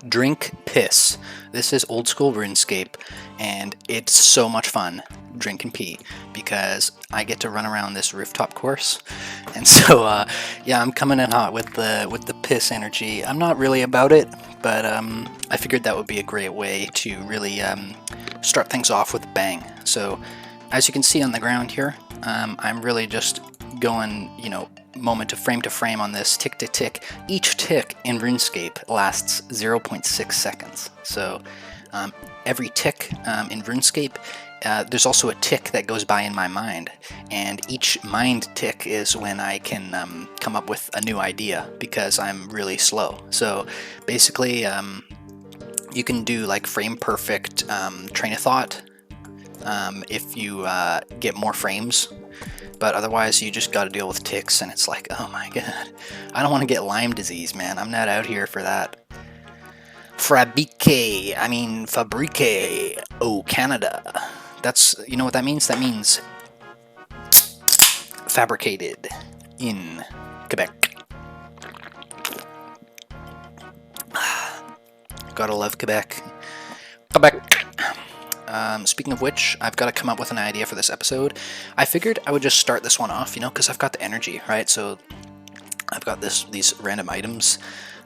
Drink piss. This is Oldcschool Runescape, and it's so much fun drinking pee because I get to run around this rooftop course, and so yeah, I'm coming in hot with the piss energy. I'm not really about it, but I figured that would be a great way to really start things off with a bang. So as you can see on the ground here, I'm really just going, moment to frame on this, tick to tick. Each tick in RuneScape lasts 0.6 seconds. So every tick in RuneScape, there's also a tick that goes by in my mind, and each mind tick is when I can come up with a new idea because I'm really slow. So basically, you can do like frame perfect train of thought if you get more frames. But otherwise, you just got to deal with ticks, and it's like, oh my god, I don't want to get Lyme disease, man. I'm not out here for that. Fabrique, oh, Canada. That's, you know what that means? That means fabricated in Quebec. Gotta love Quebec. Quebec. Speaking of which, I've got to come up with an idea for this episode. I figured I would just start this one off, because I've got the energy, right? So I've got these random items.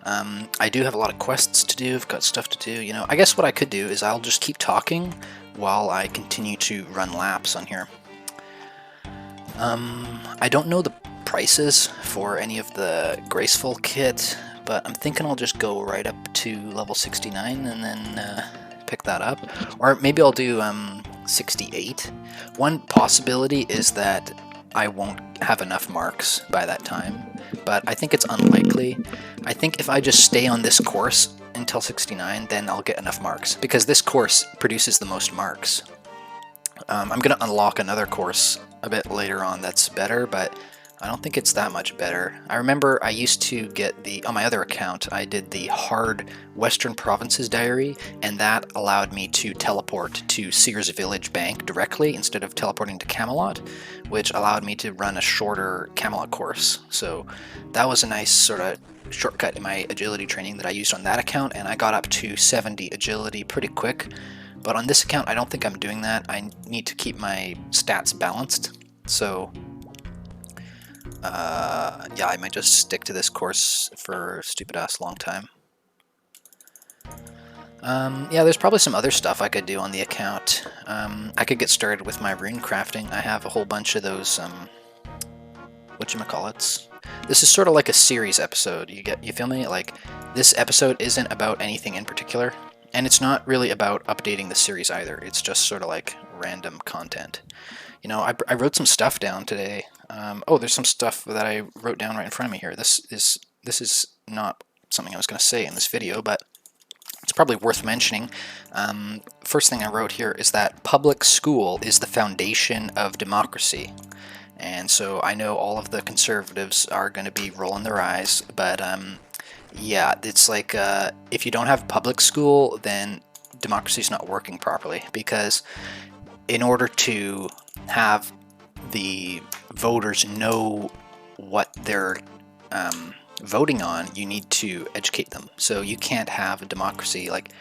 I do have a lot of quests to do. I've got stuff to do. I guess what I could do is I'll just keep talking while I continue to run laps on here. I don't know the prices for any of the Graceful kit, but I'm thinking I'll just go right up to level 69 and then pick that up, or maybe I'll do 68. One possibility is that I won't have enough marks by that time, but I think it's unlikely. I think if I just stay on this course until 69, then I'll get enough marks, because this course produces the most marks. I'm going to unlock another course a bit later on that's better, but I don't think it's that much better. I remember I used to get on my other account, I did the hard Western Provinces diary, and that allowed me to teleport to Sears Village Bank directly instead of teleporting to Camelot, which allowed me to run a shorter Camelot course. So that was a nice sort of shortcut in my agility training that I used on that account, and I got up to 70 agility pretty quick. But on this account, I don't think I'm doing that. I need to keep my stats balanced. So yeah, I might just stick to this course for a stupid-ass long time. Yeah, there's probably some other stuff I could do on the account. I could get started with my rune crafting. I have a whole bunch of those, whatchamacallits. This is sort of like a series episode. You feel me? Like, this episode isn't about anything in particular, and it's not really about updating the series either. It's just sort of like random content. I wrote some stuff down today. Oh, there's some stuff that I wrote down right in front of me here. This is not something I was going to say in this video, but it's probably worth mentioning. First thing I wrote here is that public school is the foundation of democracy. And so I know all of the conservatives are going to be rolling their eyes, but yeah, it's like if you don't have public school, then democracy's not working properly, because in order to have the voters know what they're voting on, you need to educate them. So you can't have a democracy. Like,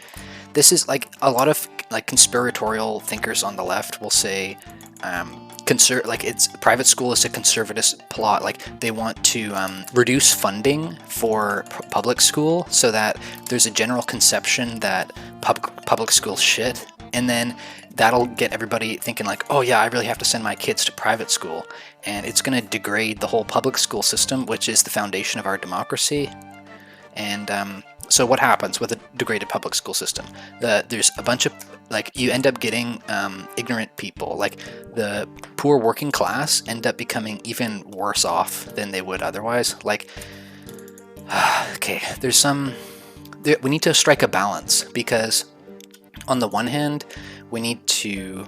this is like a lot of like conspiratorial thinkers on the left will say it's private school is a conservative plot. Like, they want to reduce funding for public school so that there's a general conception that public school's shit, and then that'll get everybody thinking like, oh yeah, I really have to send my kids to private school, and it's going to degrade the whole public school system, which is the foundation of our democracy. And so what happens with a degraded public school system? There's a bunch of, like, you end up getting ignorant people. Like, the poor working class end up becoming even worse off than they would otherwise. Like, okay, we need to strike a balance, because on the one hand, we need to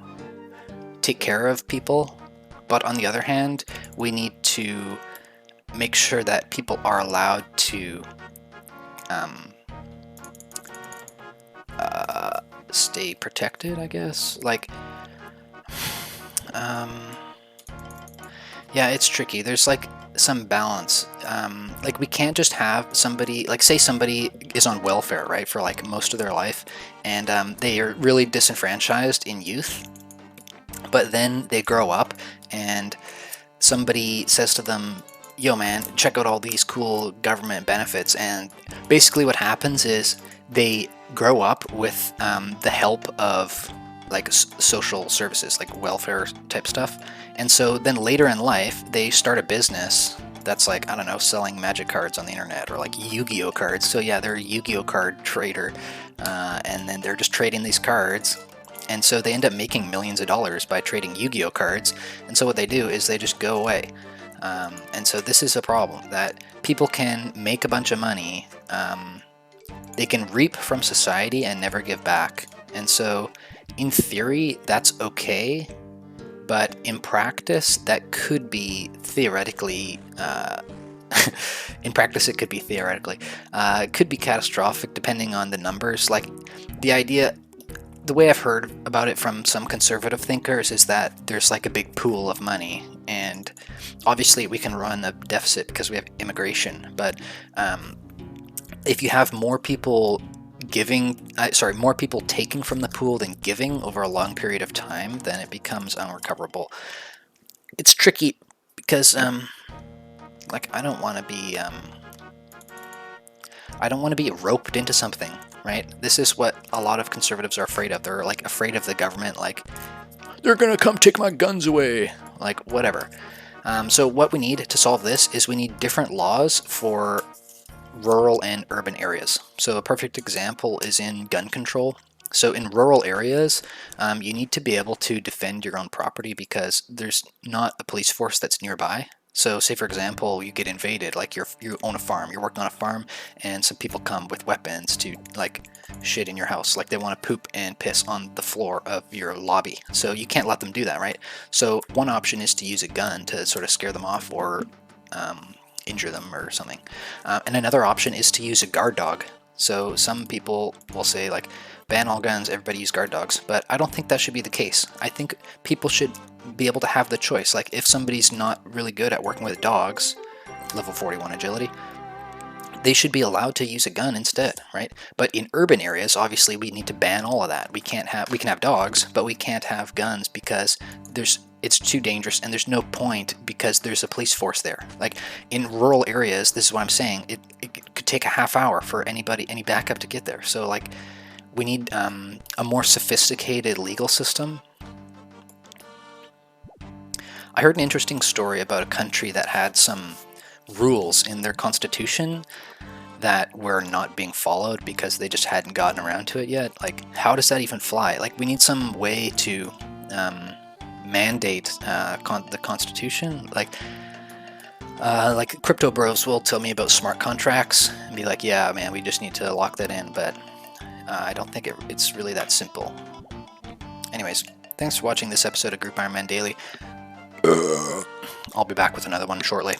take care of people, but on the other hand, we need to make sure that people are allowed to stay protected, I guess. Like, yeah, it's tricky. There's like some balance. like, we can't just have somebody, like, say somebody is on welfare, right, for like most of their life, and they are really disenfranchised in youth, but then they grow up and somebody says to them, yo man, check out all these cool government benefits, and basically what happens is they grow up with the help of like social services, like welfare type stuff, and so then later in life they start a business that's like, I don't know, selling magic cards on the internet, or like Yu-Gi-Oh cards. So yeah, they're a Yu-Gi-Oh card trader, and then they're just trading these cards, and so they end up making millions of dollars by trading Yu-Gi-Oh cards. And so what they do is they just go away. And so this is a problem, that people can make a bunch of money, they can reap from society and never give back. And so in theory, that's okay, but in practice, that could be theoretically, in practice it could be theoretically, it could be catastrophic depending on the numbers. Like, the idea, the way I've heard about it from some conservative thinkers is that there's like a big pool of money, and obviously we can run a deficit because we have immigration, but if you have more people more people taking from the pool than giving over a long period of time, then it becomes unrecoverable. It's tricky because like, I don't want to be roped into something, right? This is what a lot of conservatives are afraid of. They're like afraid of the government, like, they're gonna come take my guns away, like, whatever. So what we need to solve this is we need different laws for rural and urban areas. So a perfect example is in gun control. So in rural areas, you need to be able to defend your own property because there's not a police force that's nearby. So say, for example, you get invaded, like you own a farm, you're working on a farm, and some people come with weapons to like shit in your house, like they want to poop and piss on the floor of your lobby. So you can't let them do that, right? So one option is to use a gun to sort of scare them off, or injure them or something. And another option is to use a guard dog. So some people will say, like, ban all guns, everybody use guard dogs, but I don't think that should be the case. I think people should be able to have the choice. Like, if somebody's not really good at working with dogs, level 41 agility, they should be allowed to use a gun instead, right? But in urban areas, obviously, we need to ban all of that. We can have dogs, but we can't have guns because it's too dangerous, and there's no point because there's a police force there. Like, in rural areas, this is what I'm saying, it could take a half hour for any backup to get there. So like, we need a more sophisticated legal system. I heard an interesting story about a country that had some rules in their constitution that were not being followed because they just hadn't gotten around to it yet. Like, how does that even fly? Like, we need some way to mandate the constitution. Like crypto bros will tell me about smart contracts and be like, yeah man, we just need to lock that in, but I don't think it's really that simple. Anyways, thanks for watching this episode of Group Ironman Daily. I'll be back with another one shortly.